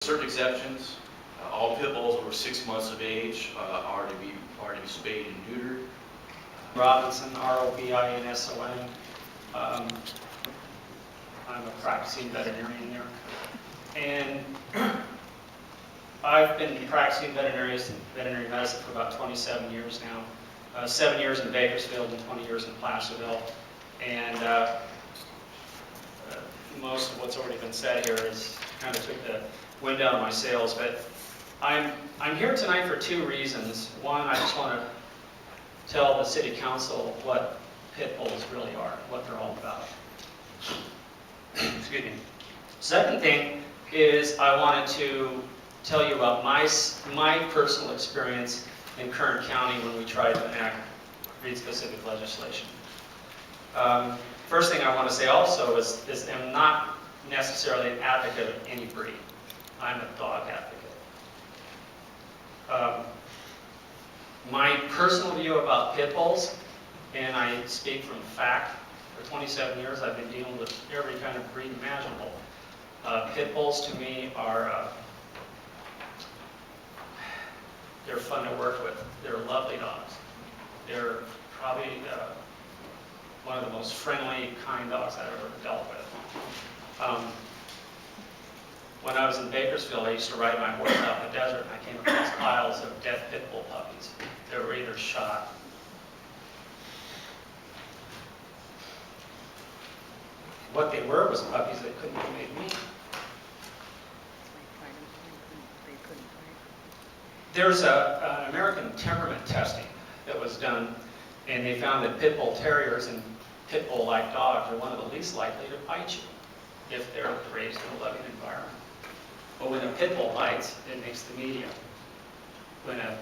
certain exceptions. All pit bulls over 6 months of age are to be spayed and neutered. Robinson, R-O-B-I-N-S-O-N. I'm a practicing veterinarian there. And I've been practicing veterinary medicine for about 27 years now. 7 years in Bakersfield and 20 years in Placerville. And most of what's already been said here is kind of took the wind out of my sails. But I'm here tonight for two reasons. One, I just want to tell the City Council what pit bulls really are, what they're all about. Excuse me. Second thing is I wanted to tell you about my personal experience in Kern County when we tried to enact breed-specific legislation. First thing I want to say also is I'm not necessarily an advocate of any breed. I'm a dog advocate. My personal view about pit bulls, and I speak from fact, for 27 years I've been dealing with every kind of breed imaginable. Pit bulls to me are, they're fun to work with. They're lovely dogs. They're probably one of the most friendly, kind dogs I've ever dealt with. When I was in Bakersfield, I used to ride my horse out in the desert, and I came across piles of dead pit bull puppies. They were either shot. What they were was puppies that couldn't be made meat. There's an American temperament testing that was done, and they found that pit bull terriers and pit bull-like dogs are one of the least likely to bite you if they're raised in a loving environment. But when a pit bull bites, it makes the media. When a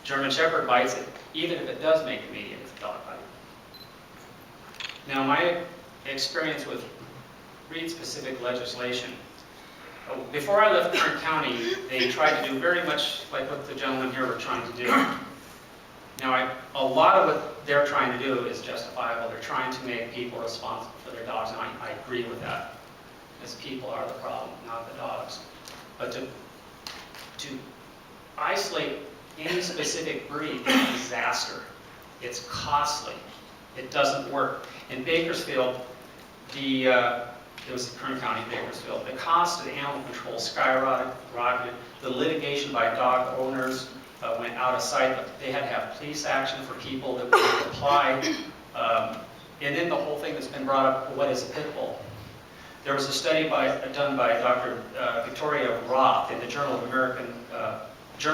German Shepherd bites it, even if it does make the media, it's a dog bite. Now, my experience with breed-specific legislation, before I left Kern County, they tried to do very much like what the gentlemen here were trying to do. Now, a lot of what they're trying to do is justifiable. They're trying to make people responsible for their dogs, and I agree with that, because people are the problem, not the dogs. But to isolate any specific breed is a disaster. It's costly. It doesn't work. In Bakersfield, it was Kern County, Bakersfield, the cost of the animal control skyrocketed. The litigation by dog owners went out of sight, but they had to have police action for people that would apply. And then the whole thing that's been brought up, what is a pit bull? There was a study done by Dr. Victoria Roth in the Journal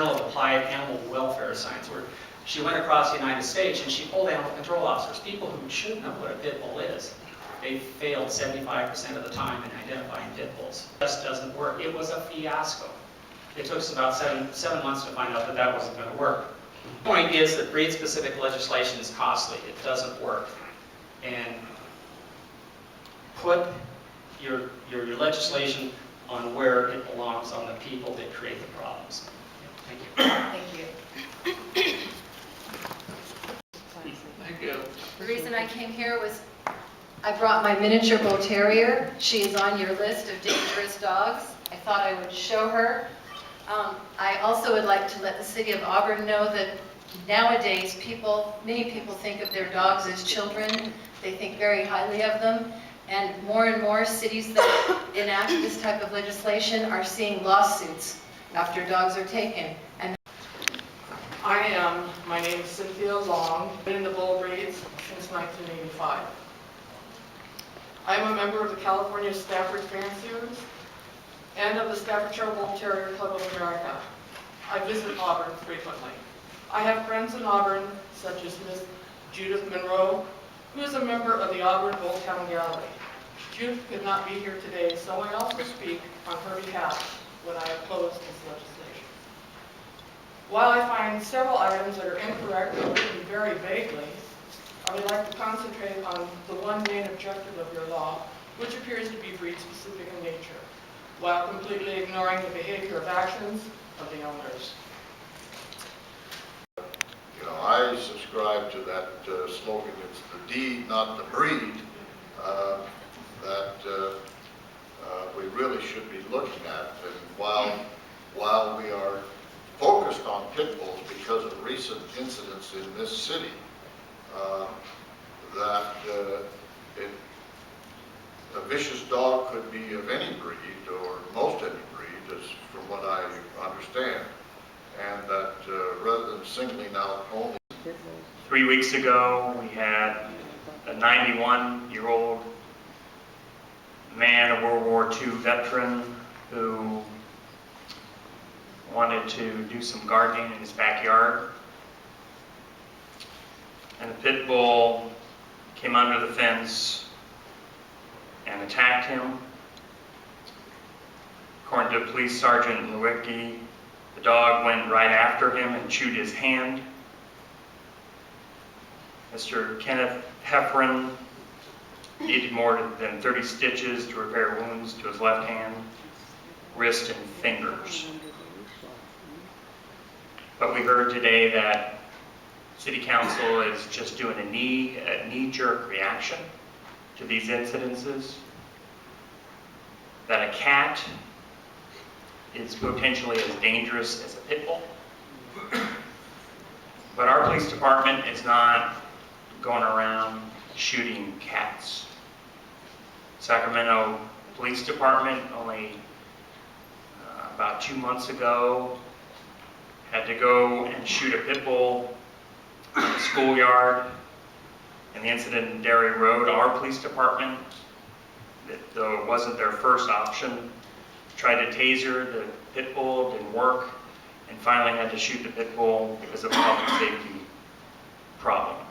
of Applied Animal Welfare Science, where she went across the United States and she polled animal control officers, people who should know what a pit bull is. They failed 75% of the time in identifying pit bulls. It just doesn't work. It was a fiasco. It took us about seven months to find out that that wasn't going to work. The point is that breed-specific legislation is costly. It doesn't work. And put your legislation on where it belongs, on the people that create the problems. Thank you. Thank you. Thank you. The reason I came here was I brought my miniature bull terrier. She is on your list of dangerous dogs. I thought I would show her. I also would like to let the city of Auburn know that nowadays many people think of their dogs as children. They think very highly of them. And more cities that enact this type of legislation are seeing lawsuits after dogs are taken. And my name is Cynthia Long. I've been in the bull breeds since 1985. I'm a member of the California Stafford Fanciers and of the Staffordshire Bull Terrier Club of America. I visit Auburn frequently. I have friends in Auburn, such as Miss Judith Monroe, who is a member of the Auburn Bull Town Gallery. Judith could not be here today, so I also speak on her behalf when I oppose this legislation. While I find several items that are incorrect or written very vaguely, I would like to concentrate on the one main objective of your law, which appears to be breed-specific in nature, while completely ignoring the behavior of actions of the owners. You know, I subscribe to that slogan, it's the deed, not the breed, that we really should be looking at. And while we are focused on pit bulls because of recent incidents in this city, a vicious dog could be of any breed or most any breed, as from what I understand, and that rather than singling out only 3 weeks ago, we had a 91-year-old man, a World War II veteran, who wanted to do some gardening in his backyard. And the pit bull came under the fence and attacked him. According to Police Sergeant Lewicki, the dog went right after him and chewed his hand. Mr. Kenneth Heffron needed more than 30 stitches to repair wounds to his left hand, wrist, and fingers. But we heard today that City Council is just doing a knee-jerk reaction to these incidences, that a cat is potentially as dangerous as a pit bull. But our police department is not going around shooting cats. Sacramento Police Department only about 2 months ago had to go and shoot a pit bull in the schoolyard. In the incident in Dairy Road, our police department, though it wasn't their first option, tried to taser the pit bull, didn't work, and finally had to shoot the pit bull because of a public safety problem.